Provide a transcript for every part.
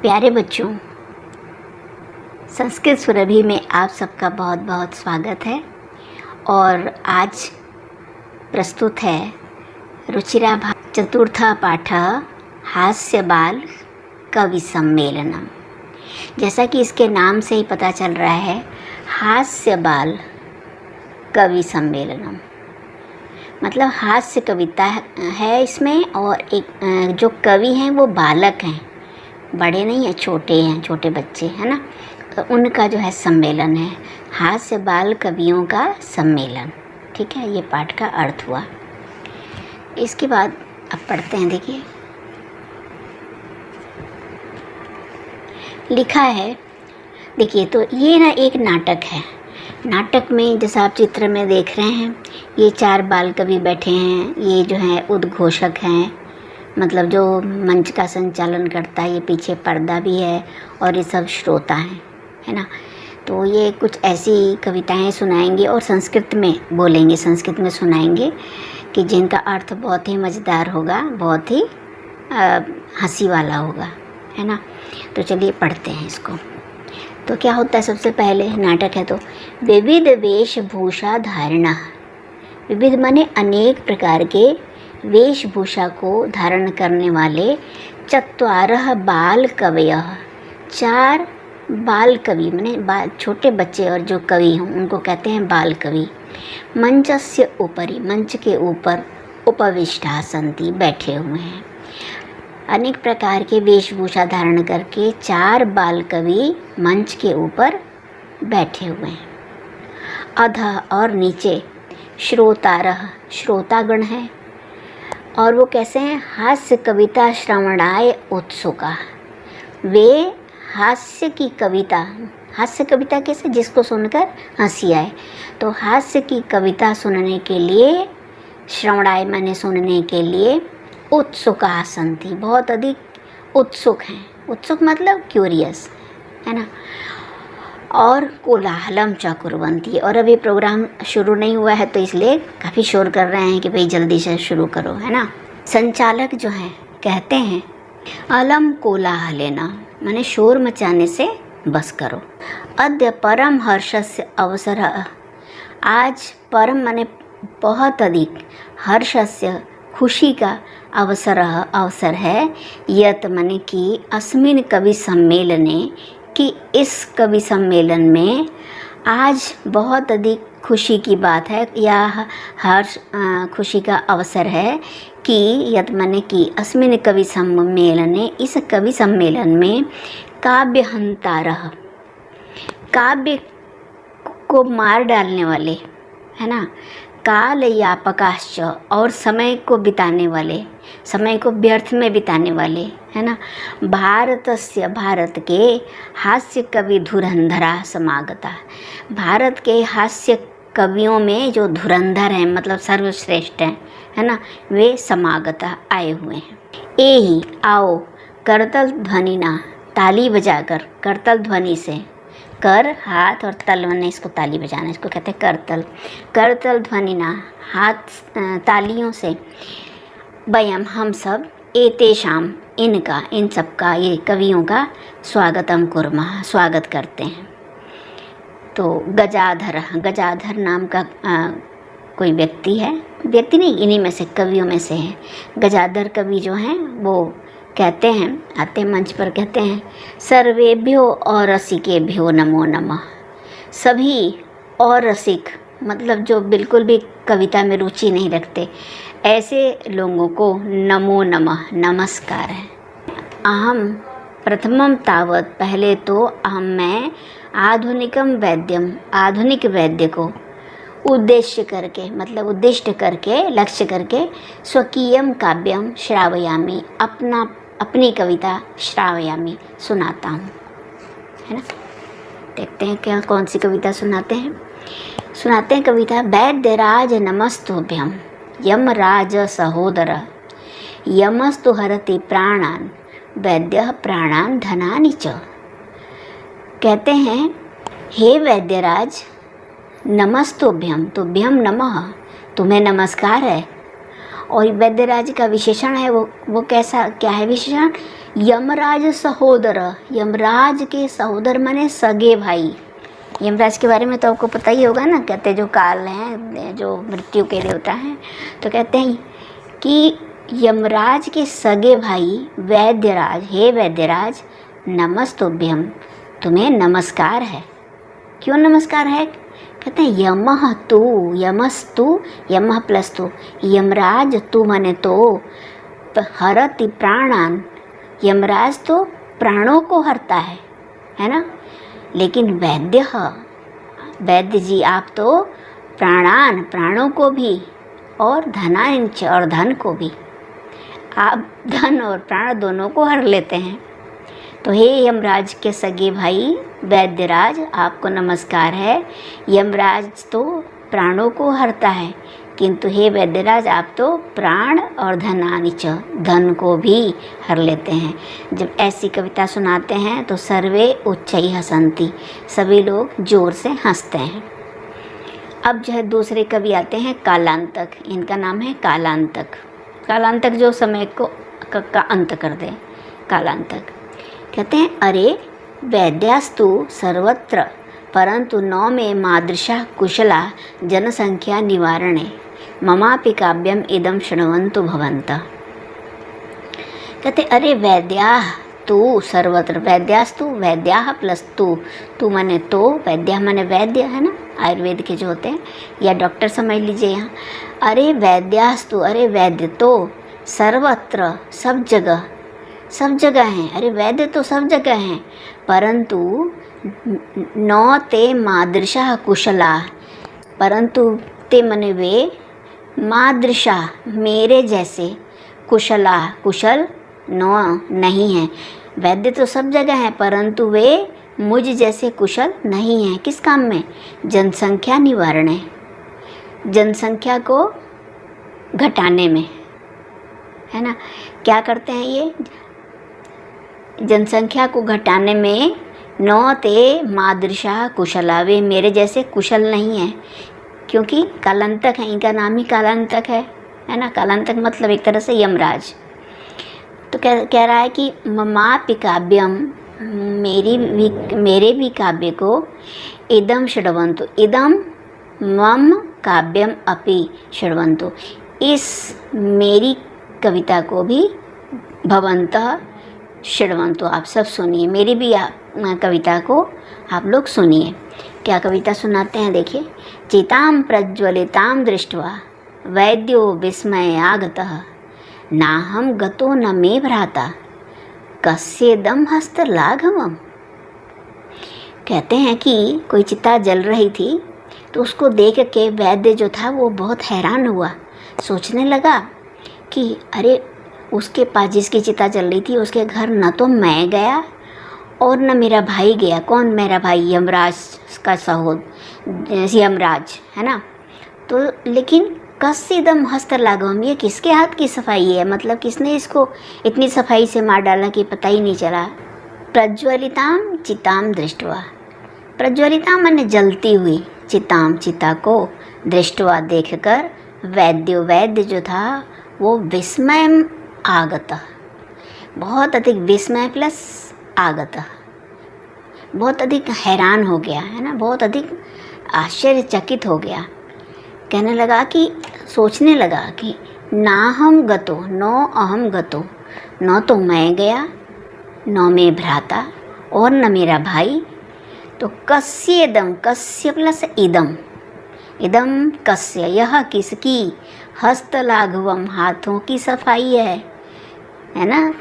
प्यारे बच्चों, संस्कृत सुरभि में आप सबका बहुत बहुत स्वागत है। और आज प्रस्तुत है रुचिरा चतुर्था पाठ हास्य बाल कवि सम्मेलनम। जैसा कि इसके नाम से ही पता चल रहा है, हास्य बाल कवि सम्मेलनम मतलब हास्य कविता है इसमें। और एक जो कवि हैं वो बालक हैं, बड़े नहीं हैं, छोटे हैं, छोटे बच्चे हैं ना। तो उनका जो है सम्मेलन है, हास्य बाल कवियों का सम्मेलन। ठीक है, ये पाठ का अर्थ हुआ। इसके बाद अब पढ़ते हैं। देखिए लिखा है, देखिए तो ये ना एक नाटक है। नाटक में जैसा आप चित्र में देख रहे हैं, ये 4 बाल कवि बैठे हैं। ये जो है उद्घोषक हैं, मतलब जो मंच का संचालन करता है। ये पीछे पर्दा भी है और ये सब श्रोता हैं, है ना। तो ये कुछ ऐसी कविताएं सुनाएंगे और संस्कृत में बोलेंगे, संस्कृत में सुनाएंगे कि जिनका अर्थ बहुत ही मज़ेदार होगा, बहुत ही हंसी वाला होगा, है ना। तो चलिए पढ़ते हैं इसको। तो क्या होता है, सबसे पहले नाटक है तो विविध वेशभूषा धारणा। विविध माने अनेक प्रकार के वेशभूषा को धारण करने वाले 4 बाल कवयः, 4 बाल कवि माने छोटे बच्चे और जो कवि हों उनको कहते हैं बाल कवि। मंचस्य उपरि, मंच के ऊपर, उपविष्टा सन्ति, बैठे हुए हैं। अनेक प्रकार के वेशभूषा धारण करके 4 बाल कवि मंच के ऊपर बैठे हुए हैं। अधः और नीचे श्रोतारः, श्रोतागण है। और वो कैसे हैं, हास्य कविता श्रवणाय उत्सुका। वे हास्य की कविता, हास्य कविता कैसे, जिसको सुनकर हंसी आए। तो हास्य की कविता सुनने के लिए, श्रवणाय माने सुनने के लिए, उत्सुका सन्ति, बहुत अधिक उत्सुक हैं। उत्सुक मतलब क्यूरियस, है ना। और कोलाहलम च कुर्वन्ति, और अभी प्रोग्राम शुरू नहीं हुआ है तो इसलिए काफ़ी शोर कर रहे हैं कि भाई जल्दी से शुरू करो, है ना। संचालक जो हैं कहते हैं अलम कोलाहलेना, माने शोर मचाने से बस करो। अद्य परम हर्षस्य अवसर, आज परम माने बहुत अधिक, हर्षस्य खुशी का अवसर है। यत माने कि अस्मिन् कवि सम्मेलने, कि इस कवि सम्मेलन में आज बहुत अधिक खुशी की बात है, या हर्ष खुशी का अवसर है कि यत माने कि अस्मिन् कवि सम्मेलने, इस कवि सम्मेलन में काव्यहंतारः, काव्य को मार डालने वाले, है ना, काल यापकाश्च, और समय को बिताने वाले, समय को व्यर्थ में बिताने वाले, है ना, भारतस्य, भारत के हास्य कवि धुरंधरा समागता, भारत के हास्य कवियों में जो धुरंधर हैं मतलब सर्वश्रेष्ठ हैं, है ना, वे समागता आए हुए हैं। एहि आओ करतल ध्वनिना, ताली बजाकर, करतल ध्वनि से, कर हाथ और तल ने इसको ताली बजाना, इसको कहते हैं करतल। करतल ध्वनिना, हाथ तालियों से, वयम हम सब, एतेषाम इनका, इन सब का, ये कवियों का स्वागतम कुर्मः, स्वागत करते हैं। तो गजाधर, गजाधर नाम का कोई व्यक्ति है, व्यक्ति नहीं, इन्हीं में से, कवियों में से है। गजाधर कवि जो हैं वो कहते हैं, आते मंच पर कहते हैं सर्वेभ्यो और रसिकेभ्यो नमो नमः। सभी और रसिक मतलब जो बिल्कुल भी कविता में रुचि नहीं रखते, ऐसे लोगों को नमो नमः, नमस्कार है। अहम प्रथमम तावत, पहले तो अहम मैं, आधुनिकम वैद्यम, आधुनिक वैद्य को उद्देश्य करके, मतलब उद्दिष्ट करके, लक्ष्य करके, स्वकीयम काव्यम श्रावयामि, अपनी कविता श्रावयामि, सुनाता हूँ, है ना। देखते हैं क्या, कौन सी कविता सुनाते हैं। सुनाते हैं कविता, वैद्यराज नमस्तुभ्यम, यमराज सहोदर, यमस्तु हरति प्राणान, वैद्य प्राणान धनानि च। कहते हैं हे वैद्यराज, नमस्तुभ्यम, तुभ्यम नमः, तुम्हें नमस्कार है। और वैद्यराज का विशेषण है, वो कैसा, क्या है विशेषण, यमराज सहोदर, यमराज के सहोदर माने सगे भाई। यमराज के बारे में तो आपको पता ही होगा ना, कहते हैं जो काल हैं, जो मृत्यु के देवता हैं, तो कहते हैं कि यमराज के सगे भाई वैद्यराज, हे वैद्यराज नमस्तुभ्यम, तुम्हें नमस्कार है। क्यों नमस्कार है? कहते हैं यमः तू, यमस्तु, यमः प्लस तू, यमराज तू माने तो हरति प्राणान, यमराज तो प्राणों को हरता है ना। लेकिन वैद्य, वैद्य जी आप तो प्राणान, प्राणों को भी, और धनांच, और धन को भी, आप धन और प्राण दोनों को हर लेते हैं। तो हे यमराज के सगे भाई वैद्यराज आपको नमस्कार है। यमराज तो प्राणों को हरता है, किंतु हे वैद्यराज आप तो प्राण और धनानिच, धन को भी हर लेते हैं। जब ऐसी कविता सुनाते हैं तो सर्वे उच्चै हसंती, सभी लोग ज़ोर से हंसते हैं। अब जो है दूसरे कवि आते हैं कालांतक, इनका नाम है कालांतक। कालांतक जो समय को का अंत कर दे, कालांतक। कहते हैं अरे वैद्यास्तु सर्वत्र परंतु नौ में मादृशा कुशला जनसंख्या निवारणे ममापि काव्यम इदम शृण्वन्तु भवन्तः। कहते अरे वैद्याः तू सर्वत्र, वैद्यास्तु, वैद्याः प्लस तू, तू माने तो, वैद्या माने वैद्य है ना, आयुर्वेद के जो होते हैं, या डॉक्टर समझ लीजिए यहाँ। अरे वैद्यास्तु, अरे वैद्य तो सर्वत्र, सब जगह, सब जगह हैं, अरे वैद्य तो सब जगह हैं, परंतु नौ ते मादृशा कुशला, परंतु ते मने वे, मादृशा मेरे जैसे, कुशला कुशल नौ नहीं हैं। वैद्य तो सब जगह हैं परंतु वे मुझ जैसे कुशल नहीं हैं। किस काम में? जनसंख्या निवारण है, जनसंख्या को घटाने में, है ना। क्या करते हैं ये? जनसंख्या को घटाने में नौ ते मादृशा कुशला, वे मेरे जैसे कुशल नहीं हैं, क्योंकि कालांतक है, इनका नाम ही कालांतक है ना। कालांतक मतलब एक तरह से यमराज। तो कह रहा है कि ममापि काव्यम, मेरे भी काव्य को इदम शृण्वन्तु, इदम मम काव्यम अपि शृण्वन्तु, इस मेरी कविता को भी भवन्तः शृण्वन्तु, आप सब सुनिए, मेरी भी कविता को आप लोग सुनिए। क्या कविता सुनाते हैं देखिए। चितां प्रज्वलितां दृष्ट्वा वैद्यो विस्मय आगतः, नाहं गतो न मे भ्राता कस्येदं हस्तलाघवम्। कहते हैं कि कोई चिता जल रही थी तो उसको देख के वैद्य जो था वो बहुत हैरान हुआ, सोचने लगा कि अरे उसके पास जिसकी चिता जल रही थी उसके घर न तो मैं गया और न मेरा भाई गया। कौन? मेरा भाई, यमराज का सहोदर, यमराज है ना। तो लेकिन कस्येदं हस्तलाघवम्, ये किसके हाथ की सफाई है? मतलब किसने इसको इतनी सफाई से मार डाला कि पता ही नहीं चला। प्रज्वलितां चितां दृष्ट्वा, प्रज्वलिता माने जलती हुई, चितां चिता को, दृष्ट्वा देखकर, वैद्य जो था वो विस्मय आगत, बहुत अधिक, विस्मय प्लस आगत, बहुत अधिक हैरान हो गया, है ना, बहुत अधिक आश्चर्यचकित हो गया। कहने लगा कि, सोचने लगा कि ना हम गतो, नो अहम गतो, न तो मैं गया, न मैं भ्राता और न मेरा भाई, तो कस्येदं, कस्य प्लस इदम, इदम कस्य, यह किसकी, हस्तलाघवम, हाथों की सफाई है ना।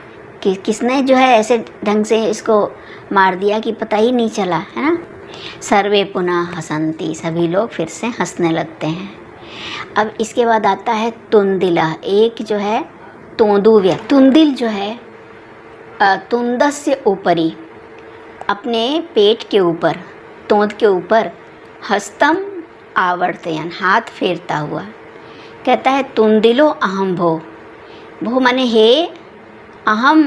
कि किसने जो है ऐसे ढंग से इसको मार दिया कि पता ही नहीं चला, है ना। सर्वे पुनः हसंती, सभी लोग फिर से हंसने लगते हैं। अब इसके बाद आता है तुंदिला, एक जो है तोंदुव्य, तुंदिल जो है तुंदस्य ऊपरी, अपने पेट के ऊपर, तोंद के ऊपर, हस्तम आवर्तयन, हाथ फेरता हुआ। कहता है तुंदिलो अहम भो, भो माने हे, अहम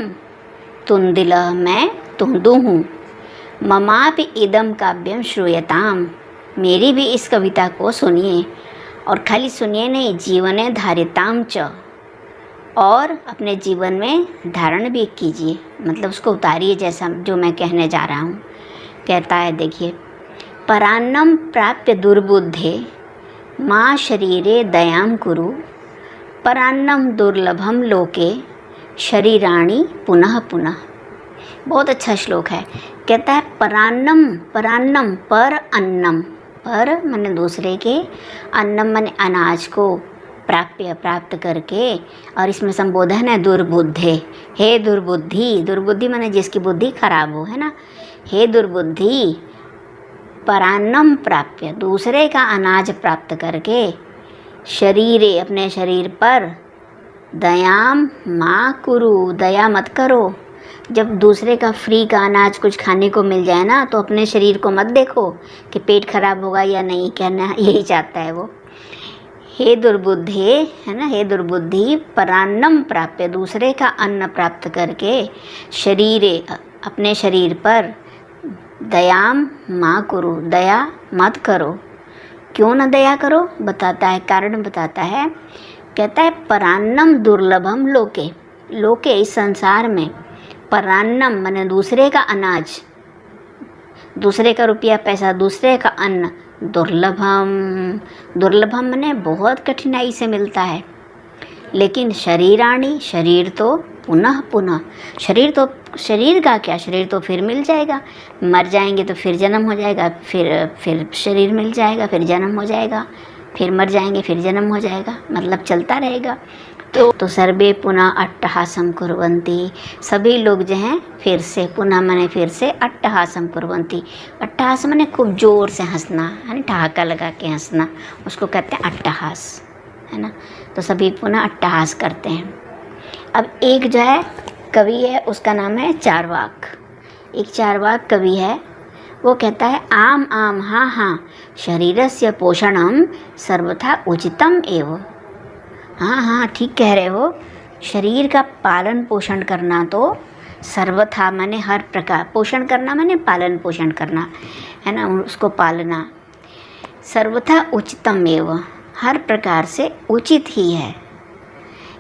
तुंदिल, मैं तुंदु हूँ, ममापि इदम काव्यम श्रूयताम, मेरी भी इस कविता को सुनिए, और खाली सुनिए नहीं, जीवने धारिताम च, और अपने जीवन में धारण भी कीजिए, मतलब उसको उतारिए, जैसा जो मैं कहने जा रहा हूँ। कहता है देखिए, परान्नम प्राप्य दुर्बुद्धे माँ शरीरे दयां कुरु, परान्नम दुर्लभम लोके शरीराणि पुनः पुनः। बहुत अच्छा श्लोक है। कहता है परान्नम, परान्नम पर अन्नम, पर माने दूसरे के, अन्नम माने अनाज को, प्राप्य प्राप्त करके, और इसमें संबोधन है दुर्बुद्धे, हे दुर्बुद्धि, दुर्बुद्धि माने जिसकी बुद्धि खराब हो, है ना। हे दुर्बुद्धि, परान्नम प्राप्य, दूसरे का अनाज प्राप्त करके, शरीरे अपने शरीर पर, दयाम माँ कुरु, दया मत करो। जब दूसरे का फ्री का अनाज कुछ खाने को मिल जाए ना, तो अपने शरीर को मत देखो कि पेट खराब होगा या नहीं, कहना यही चाहता है वो। हे दुर्बुद्धे, है ना, हे दुर्बुद्धि, परान्नम प्राप्य, दूसरे का अन्न प्राप्त करके, शरीरे अपने शरीर पर, दयाम माँ कुरु, दया मत करो। क्यों न दया करो, बताता है, कारण बताता है। कहता है परान्नम दुर्लभम लोके, लोके इस संसार में, परान्नम माने दूसरे का अनाज, दूसरे का रुपया पैसा, दूसरे का अन्न, दुर्लभम, दुर्लभम माने बहुत कठिनाई से मिलता है। लेकिन शरीराणि, शरीर तो पुनः पुनः, शरीर तो, शरीर का क्या, शरीर तो फिर मिल जाएगा, मर जाएंगे तो फिर जन्म हो जाएगा, फिर शरीर मिल जाएगा, फिर जन्म हो जाएगा, फिर मर जाएंगे फिर जन्म हो जाएगा, मतलब चलता रहेगा। तो सर्वे पुनः अट्टहासम कुर्वन्ति, सभी लोग जो हैं फिर से, पुनः माने फिर से, अट्टहासम कुर्वन्ति, अट्टहास माने खूब जोर से हंसना, है ना, ठहाका लगा के हंसना, उसको कहते हैं अट्टहास, है ना। तो सभी पुनः अट्टहास करते हैं। अब एक जो है कवि है, उसका नाम है चार्वाक। एक चार्वाक कवि है, वो कहता है आम आम हाँ हाँ शरीरस्य पोषणम सर्वथा उचितम एव। हाँ हाँ ठीक कह रहे हो, शरीर का पालन पोषण करना तो सर्वथा माने हर प्रकार, पोषण करना माने पालन पोषण करना, है ना, उसको पालना, सर्वथा उचितम एव, हर प्रकार से उचित ही है।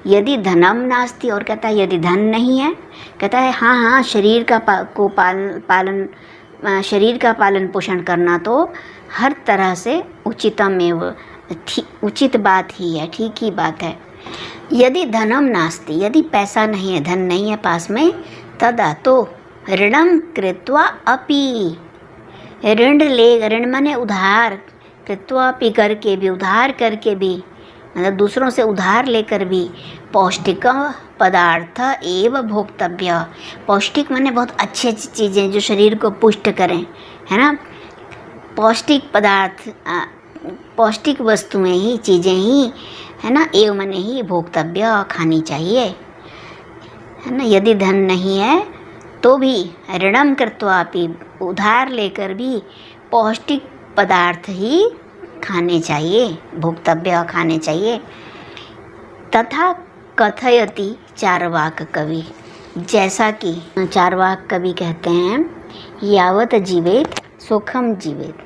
यदि धनम नास्ति, और कहता है यदि धन नहीं है, कहता है हाँ हाँ शरीर का शरीर का पालन पोषण करना तो हर तरह से उचितम एव, उचित बात ही है, ठीक ही बात है। यदि धनम नास्ति, यदि पैसा नहीं है, धन नहीं है पास में, तदा तो ऋणम कृत्वा अपि, ऋण ले, ऋण माने उधार, कृत्वा अपि करके भी, उधार करके भी, मतलब दूसरों से उधार लेकर भी, पौष्टिक पदार्थ एव भोक्तव्य, पौष्टिक माने बहुत अच्छी अच्छी चीज़ें जो शरीर को पुष्ट करें, है ना, पौष्टिक पदार्थ, पौष्टिक वस्तुएं ही, चीज़ें ही, है ना, एव माने ही भोक्तव्य, खानी चाहिए, है ना। यदि धन नहीं है तो भी ऋणम कृत्वा अपि, उधार लेकर भी पौष्टिक पदार्थ ही खाने चाहिए, भोक्तव्य खाने चाहिए। तथा कथयति चार्वाक कवि, जैसा कि चार्वाक कवि कहते हैं, यावत जीवेत सुखम जीवेत,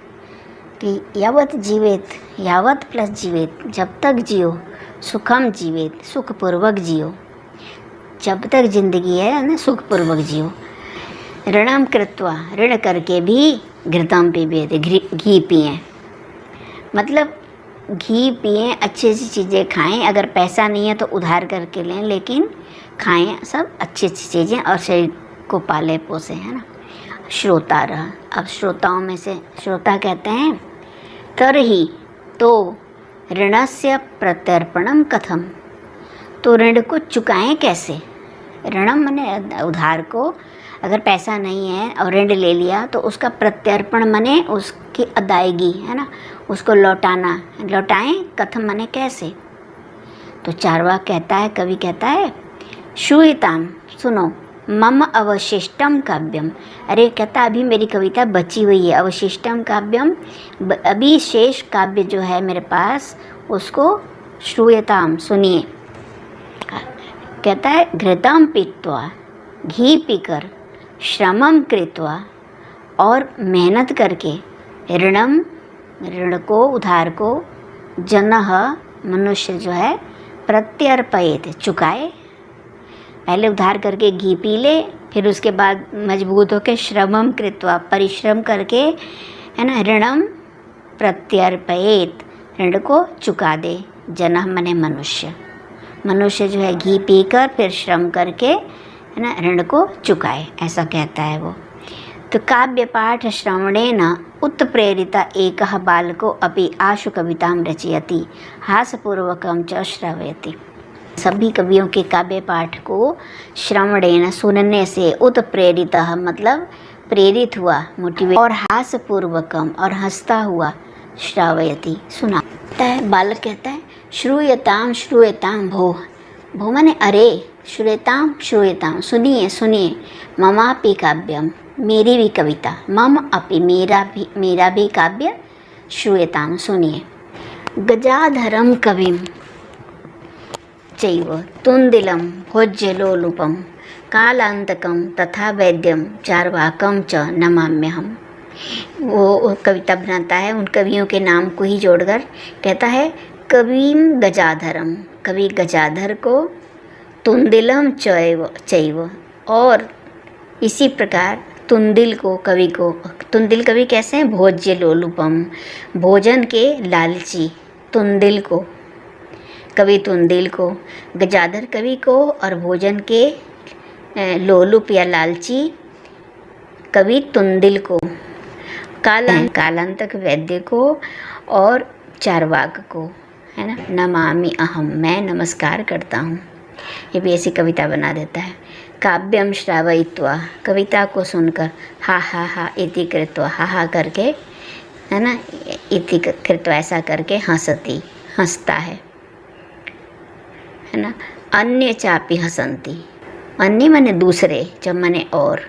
कि यावत जीवेत, यावत प्लस जीवेत, जब तक जियो, सुखम जीवेत, सुखपूर्वक जियो, जब तक जिंदगी है ना सुखपूर्वक जियो। ऋणम कृत्वा, ऋण करके भी, घृतम पिबेत, घी पिएं, मतलब घी पिएं, अच्छी अच्छी चीज़ें खाएं, अगर पैसा नहीं है तो उधार करके लें, लेकिन खाएं सब अच्छी अच्छी चीज़ें और शरीर को पाले पोसे, है ना। श्रोता रहा, अब श्रोताओं में से श्रोता कहते हैं तरही, तो ऋणस्य प्रत्यर्पणम कथम, तो ऋण को चुकाएं कैसे, ऋणम माने उधार को, अगर पैसा नहीं है और ऋण ले लिया तो उसका प्रत्यर्पण माने उसकी अदायगी, है ना, उसको लौटाना, लौटाएं, कथम माने कैसे। तो चार्वाक कहता है, कवि कहता है, श्रूयताम, सुनो, मम अवशिष्टम काव्यम, अरे कहता अभी मेरी कविता बची हुई है, अवशिष्टम काव्यम, अभी शेष काव्य जो है मेरे पास, उसको श्रूयताम, सुनिए। कहता है घृतम पीत्वा, घी पीकर, श्रमम कृत्वा, और मेहनत करके, ऋणम, ऋण को, उधार को, जनः मनुष्य जो है, प्रत्यर्पयेत चुकाए, पहले उधार करके घी पी ले, फिर उसके बाद मजबूत होकर श्रमम कृत्वा परिश्रम करके, है ना, ऋणम प्रत्यर्पयेत ऋण को चुका दे। जनः मने मनुष्य, मनुष्य जो है घी पीकर फिर श्रम करके, है ना, ऋण को चुकाए, ऐसा कहता है वो। तो काव्य पाठ श्रवणेन उत्प्रेरिता एकः बालको अपि आशु कवितां रचयति हासपूर्वकं च श्रावयति। सभी कवियों के काव्य पाठ को श्रवणेन सुनने से उत्प्रेरिता मतलब प्रेरित हुआ, मोटिवेट, और हासपूर्वकम और हंसता हुआ, श्रावयति सुनाता है। बालक कहता है श्रूयताम श्रूयताम भो, भो माने अरे, श्रूयताम श्रूयताम सुनिए सुनिए, ममापि काव्यम मेरी भी कविता, मम अपि मेरा भी काव्य, श्रूयताम सुनिए। गजाधरम कविम चैव तुंदिलं भोज्यलोलुपं कालांतकं तथा वैद्यम चार्वाकं च नमाम्यहम्। वो कविता बनाता है, उन कवियों के नाम को ही जोड़कर कहता है कविम गजाधरम, कवि गजाधर को, तुंदिलम चैव और इसी प्रकार तुंदिल को, कवि को, तुंदिल कवि कैसे हैं, भोज्य लोलुपम भोजन के लालची, तुंदिल को, कवि तुंदिल को, गजाधर कवि को और भोजन के लोलुप या लालची कवि तुंदिल को, कालांतक वैद्य को और चारवाक को, है ना, नमामि अहम मैं नमस्कार करता हूँ। ये भी ऐसी कविता बना देता है। काव्यम श्रावयित्वा कविता को सुनकर हा हा हा इति कृत्वा हा हा करके, है ना, इति कृत्वा ऐसा करके हंसता है ना। अन्य चापि हसंती, अन्य माने दूसरे, च माने और,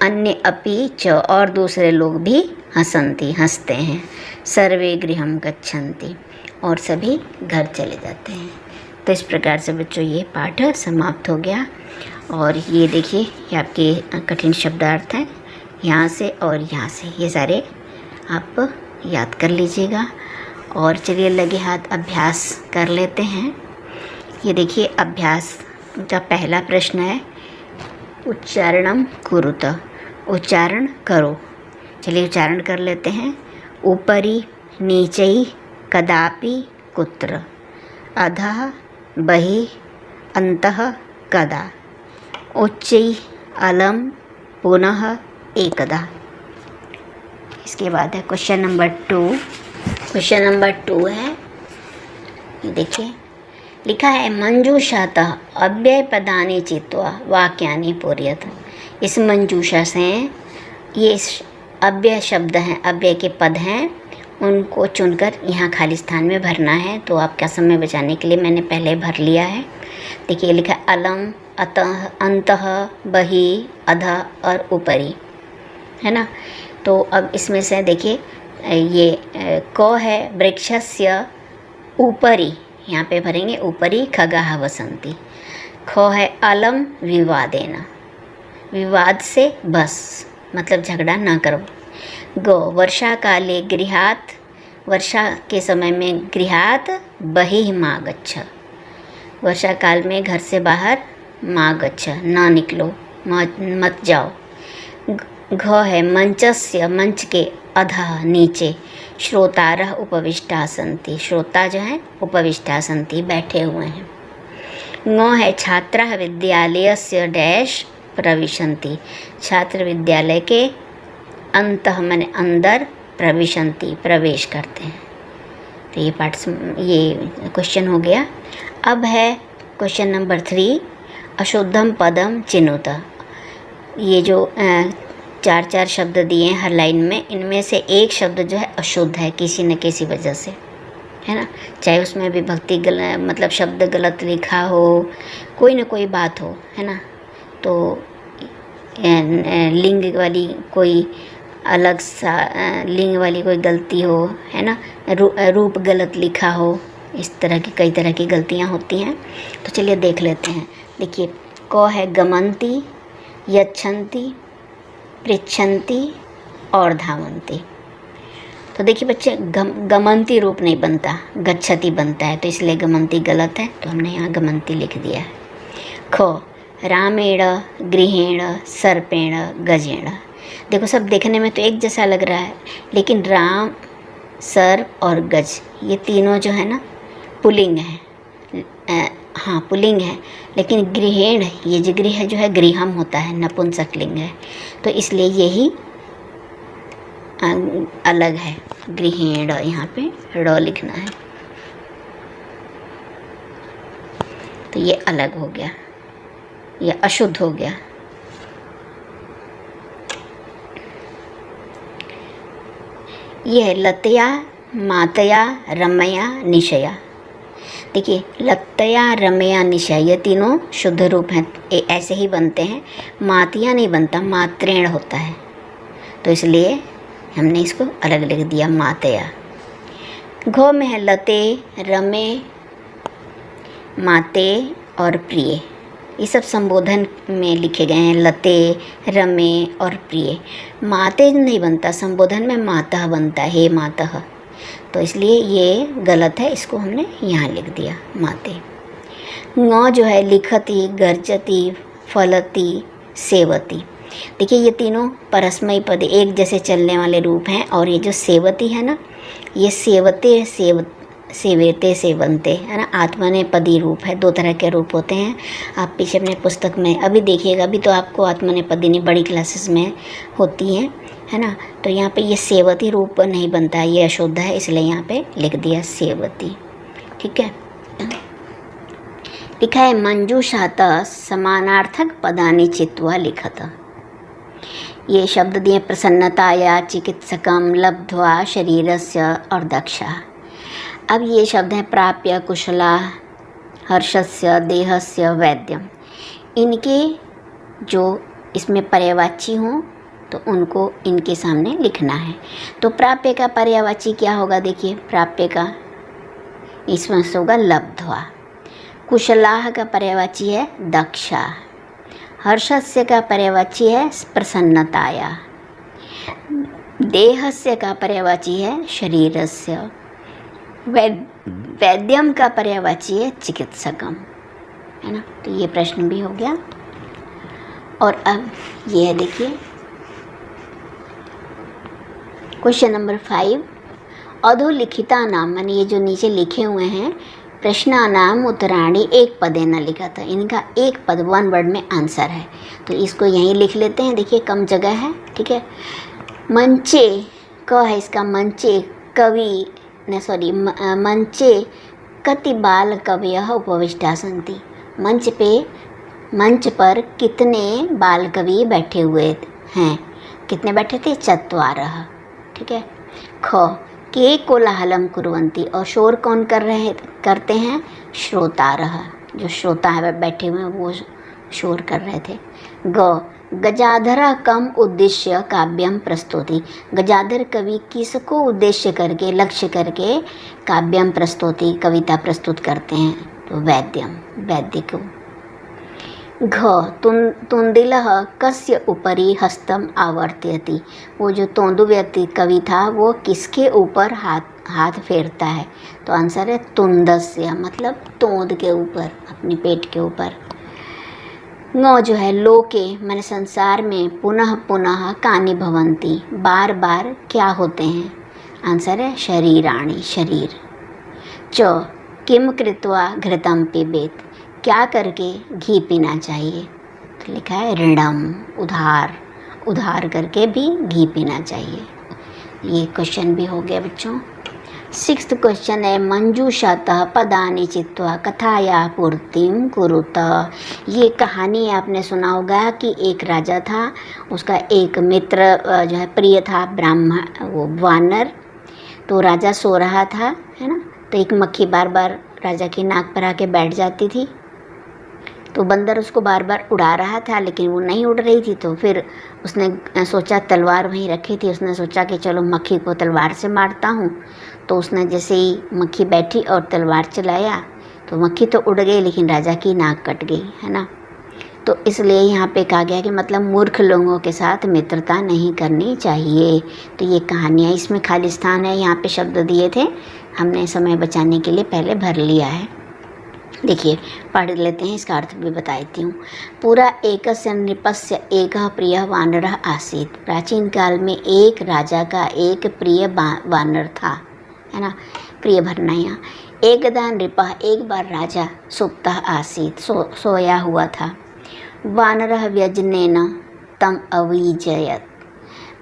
अन्य अपि च और दूसरे लोग भी हसंती हंसते हैं। सर्वे गृहम गच्छन्ति और सभी घर चले जाते हैं। तो इस प्रकार से बच्चों ये पाठ समाप्त हो गया। और ये देखिए ये आपके कठिन शब्दार्थ हैं, यहाँ से और यहाँ से, ये सारे आप याद कर लीजिएगा। और चलिए लगे हाथ अभ्यास कर लेते हैं। ये देखिए अभ्यास का पहला प्रश्न है उच्चारणम कुरुत, उच्चारण करो। चलिए उच्चारण कर लेते हैं। ऊपरी नीचई कदापि कुत्र, अधः बहि अंतः कदा, उच्चै अलम पुनः एकदा। इसके बाद है क्वेश्चन नंबर 2। क्वेश्चन नंबर 2 है, ये देखिए लिखा है मंजूषातः अव्यय पदानि चित्वा वाक्यानि पूरयत। इस मंजूषा से ये अव्यय शब्द हैं, अव्यय के पद हैं, उनको चुनकर यहाँ खाली स्थान में भरना है। तो आपका समय बचाने के लिए मैंने पहले भर लिया है। देखिए लिखा है अलम, अतः, अंतः, बहि, अधः और ऊपरी, है ना। तो अब इसमें से देखिए ये क है वृक्षस्य ऊपरी, यहाँ पे भरेंगे ऊपरी खगाः वसन्ति। ख है अलम विवादेन, विवाद से बस मतलब झगड़ा ना करो। ग वर्षा काले गृहात्, वर्षा के समय में गृहात् बहिः मा गच्छ, वर्षा काल में घर से बाहर मा गच्छ ना निकलो, मत जाओ। घ है मंचस्य, मंच के अधः नीचे, श्रोतारः उपविष्टा सन्ति, श्रोता जो हैं उपविष्टा सन्ति बैठे हुए हैं। ङ है छात्राः विद्यालयस्य डैश प्रविशन्ति, छात्र विद्यालय के अंतः माने अंदर, प्रविशन्ति प्रवेश करते हैं। तो ये पाठ, ये क्वेश्चन हो गया। अब है क्वेश्चन नंबर 3, अशुद्धम पदम चिनुत। ये जो 4 शब्द दिए हैं हर लाइन में, इनमें से एक शब्द जो है अशुद्ध है किसी न किसी वजह से, है ना। चाहे उसमें विभक्ति मतलब शब्द गलत लिखा हो, कोई ना कोई बात हो, है ना। तो लिंग वाली कोई अलग सा लिंग वाली कोई गलती हो, है ना, रूप गलत लिखा हो, इस तरह की कई तरह की गलतियाँ होती हैं। तो चलिए देख लेते हैं। देखिए क है गमन्ति, यच्छन्ति, पृच्छन्ति और धावन्ति। तो देखिए बच्चे, गमंती रूप नहीं बनता, गच्छति बनता है, तो इसलिए गमंती गलत है, तो हमने यहाँ गमंती लिख दिया है। खो रामेण गृहेण सर्पेण गजेण। देखो सब देखने में तो एक जैसा लग रहा है, लेकिन राम, सर्प और गज ये तीनों जो है ना पुल्लिंग है, हाँ पुल्लिंग है, लेकिन गृहेण ये जो गृह जो है गृहम होता है, नपुंसकलिंग है, तो इसलिए यही अलग है। गृहेण यहाँ पे ड़ लिखना है, तो ये अलग हो गया, ये अशुद्ध हो गया। ये है लतया मातया रमया निशया। देखिए लतया रमया निशया ये तीनों शुद्ध रूप हैं, ऐसे ही बनते हैं। मातिया नहीं बनता, मात्रेण होता है, तो इसलिए हमने इसको अलग लिख दिया मातया। घो में है लते रमे माते और प्रिय, ये सब संबोधन में लिखे गए हैं, लते रमे और प्रिय। माते नहीं बनता, संबोधन में मातः बनता है, हे मातः, तो इसलिए ये गलत है, इसको हमने यहाँ लिख दिया माते। ङ जो है लिखति गर्जति फलति सेवति। देखिए ये तीनों परस्मयी पद एक जैसे चलने वाले रूप हैं, और ये जो सेवती है ना, ये सेवते सेवेते सेवन्ते है ना, आत्मनेपदी रूप है। दो तरह के रूप होते हैं, आप पीछे अपने पुस्तक में अभी देखिएगा, अभी तो आपको आत्मनेपदी बड़ी क्लासेस में होती हैं, है ना। तो यहाँ पे ये सेवती रूप नहीं बनता, ये अशुद्ध है, इसलिए यहाँ पे लिख दिया सेवती। ठीक है, लिखा है मंजूषात समानार्थक पदानि चित्वा लिखत। ये शब्द दिए प्रसन्नताया चिकित्सकम लब्ध्वा शरीरस्य और दक्षा। अब ये शब्द हैं प्राप्य कुशला हर्षस्य देहस्य वैद्यम। इनके जो इसमें पर्यायवाची हों तो उनको इनके सामने लिखना है। तो प्राप्य का पर्यायवाची क्या होगा, देखिए प्राप्य का इसमें से होगा लब्ध्वा। कुशलाह का पर्यायवाची है दक्षा। हर्षस्य का पर्यायवाची है प्रसन्नताया। देहस्य का पर्यायवाची है शरीरस्य। वैद्यम का पर्यायवाची है चिकित्सकम, है ना। तो ये प्रश्न भी हो गया। और अब ये है, देखिए क्वेश्चन नंबर 5। अधोलिखिता नाम, माने ये जो नीचे लिखे हुए हैं प्रश्नानाम उत्तराणी एक पदे न लिखा था, इनका एक पद वन वर्ड में आंसर है, तो इसको यहीं लिख लेते हैं। देखिए कम जगह है, ठीक है। मंचे क है इसका, मंचे कवि न सॉरी मंचे कति बाल कवयः उपविष्टा सन्ति। मंच पर कितने बाल कवि बैठे हुए हैं, कितने बैठे थे, चत्वारः। ठीक है। ख के कोलाहलम कुर्वन्ति, और शोर कौन करते हैं, श्रोतारः, जो श्रोता है बैठे हुए हैं वो शोर कर रहे थे। ग गजाधर कम उद्देश्य काव्यम प्रस्तुति। गजाधर कवि किसको उद्देश्य करके, लक्ष्य करके काव्यम प्रस्तुति, कविता प्रस्तुत करते हैं, तो वैद्यम, वैद्य को। घ तुंदिलः कस्य उपरि हस्तम आवर्तयति। वो जो तोंदु व्यक्ति कवि था वो किसके ऊपर हाथ फेरता है, तो आंसर है तुंदस्य, मतलब तोंद के ऊपर, अपने पेट के ऊपर। ङ जो है लोके, मैंने संसार में पुनः पुनः कानि भवन्ति, बार बार क्या होते हैं, आंसर है शरीराणि, शरीर। च किम कृत्वा घृतम पिबेत, क्या करके घी पीना चाहिए, तो लिखा है ऋणम, उधार, उधार करके भी घी पीना चाहिए। ये क्वेश्चन भी हो गया बच्चों। 6th क्वेश्चन है मंजूषातः पदानि चित्वा कथाया पूर्तिम कुरुत। ये कहानी आपने सुना होगा कि एक राजा था, उसका एक मित्र जो है प्रिय था, ब्राह्मण, वो वानर। तो राजा सो रहा था, है ना, तो एक मक्खी बार बार राजा की नाक पर आके बैठ जाती थी। तो बंदर उसको बार बार उड़ा रहा था, लेकिन वो नहीं उड़ रही थी। तो फिर उसने सोचा, तलवार वहीं रखी थी, उसने सोचा कि चलो मक्खी को तलवार से मारता हूँ। तो उसने जैसे ही मक्खी बैठी और तलवार चलाया तो मक्खी तो उड़ गई, लेकिन राजा की नाक कट गई, है ना। तो इसलिए यहाँ पे कहा गया कि मतलब मूर्ख लोगों के साथ मित्रता नहीं करनी चाहिए। तो ये कहानियाँ, इसमें खालिस्तान है, यहाँ पे शब्द दिए थे, हमने समय बचाने के लिए पहले भर लिया है। देखिए पढ़ लेते हैं, इसका अर्थ भी बता देती हूँ। पूरा एकस्य नृपस्य एकः प्रिय वानरः आसीत्। प्राचीन काल में एक राजा का एक प्रिय वानर था, है ना, प्रिय भरना यहाँ। एकदा नृपः, एक बार राजा सुप्तः आसीत्, सोया हुआ था। वानरः व्यजनेन तम अविजयत।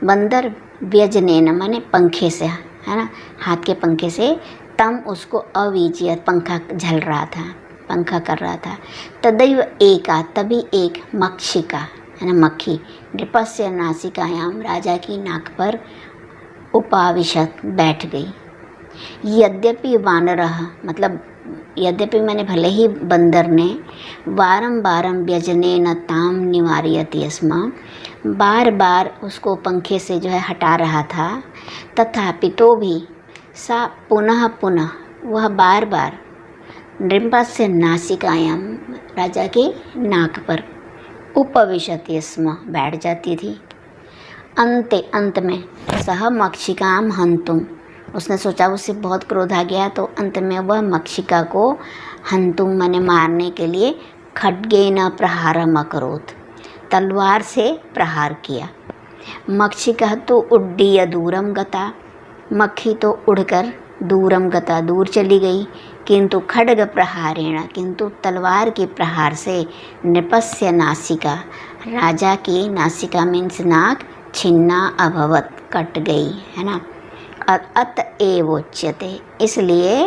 बंदर व्यजनेन माने पंखे से, है ना, हाथ के पंखे से, तम उसको अविजयत, पंखा झल रहा था, पंखा कर रहा था। तदैव एका, तभी एक मक्षिका, है ना, मक्खी, नृपस्य नासिकायाम, राजा की नाक पर उपाविशत, बैठ गई। यद्यपि वानरः, मतलब यद्यपि मैंने भले ही बंदर ने वारं वारं व्यजनेन ताम निवारयति स्म, बार बार उसको पंखे से जो है हटा रहा था, तथापि तो भी सा पुनः पुनः, वह बार बार नृपस्य नासिकायाम, राजा के नाक पर, उपविशति स्म, बैठ जाती थी। अंत में सह मक्षिकाम हंतुम, उसने सोचा, उससे बहुत क्रोध आ गया, तो अंत में वह मक्षिका को हंतुम माने मारने के लिए खड्गेन प्रहारम अकरोत्, तलवार से प्रहार किया। मक्षिका तो उड्डीय दूरम गता, मक्खी तो उड़कर दूरम गता, दूर चली गई। किंतु खड्ग प्रहारेण, किंतु तलवार के प्रहार से, नृपस्य नासिका, राजा की नासिका मीन्स नाक, छिन्ना अभवत, कट गई, है ना। अतएव उच्यते, इसलिए,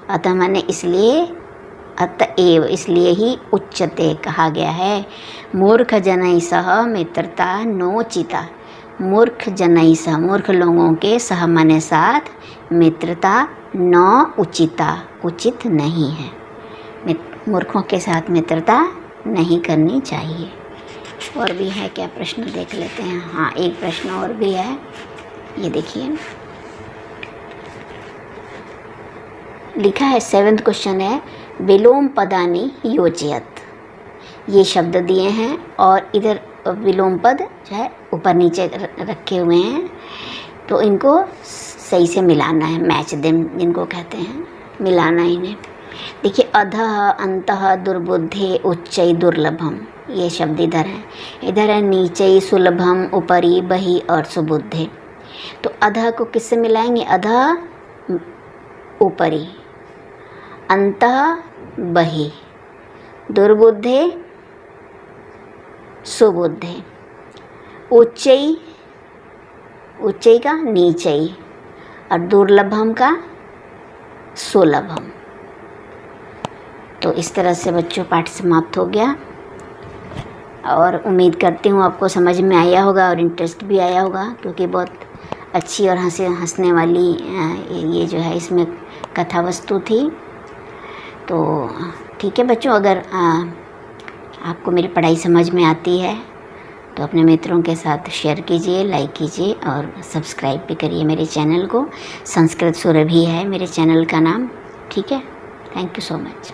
अतः माने इसलिए, अतएव इसलिए ही, उच्यते कहा गया है। मूर्ख जनैः सह मित्रता नोचिता, मूर्ख जनैः सह, मूर्ख लोगों के सह माने साथ, मित्रता न उचिता, उचित नहीं है, मूर्खों के साथ मित्रता नहीं करनी चाहिए। और भी है क्या प्रश्न, देख लेते हैं। हाँ, एक प्रश्न और भी है, ये देखिए, लिखा है, 7वां क्वेश्चन है, विलोम पदानि योजयत। ये शब्द दिए हैं और इधर विलोम पद जो है ऊपर नीचे रखे हुए हैं, तो इनको सही से मिलाना है, मैच देम जिनको कहते हैं, मिलाना इन्हें। देखिए, अधः अंतः दुर्बुद्धे उच्चै दुर्लभम, ये शब्द इधर है। इधर है नीचे सुलभम, ऊपरी बहि और सुबुद्धे। तो अधः को किससे मिलाएंगे, अधः ऊपरी, अंतः बहि, दुर्बुद्धे सुबुद्धे, उच्चई, उच्चई का नीचई, और दुर्लभम का सुलभम। तो इस तरह से बच्चों पाठ समाप्त हो गया, और उम्मीद करती हूँ आपको समझ में आया होगा और इंटरेस्ट भी आया होगा, क्योंकि बहुत अच्छी और हंसने वाली ये जो है इसमें कथा वस्तु थी। तो ठीक है बच्चों, अगर आपको मेरी पढ़ाई समझ में आती है तो अपने मित्रों के साथ शेयर कीजिए, लाइक कीजिए और सब्सक्राइब भी करिए मेरे चैनल को। संस्कृत सुरभि है मेरे चैनल का नाम, ठीक है। Thank you so much.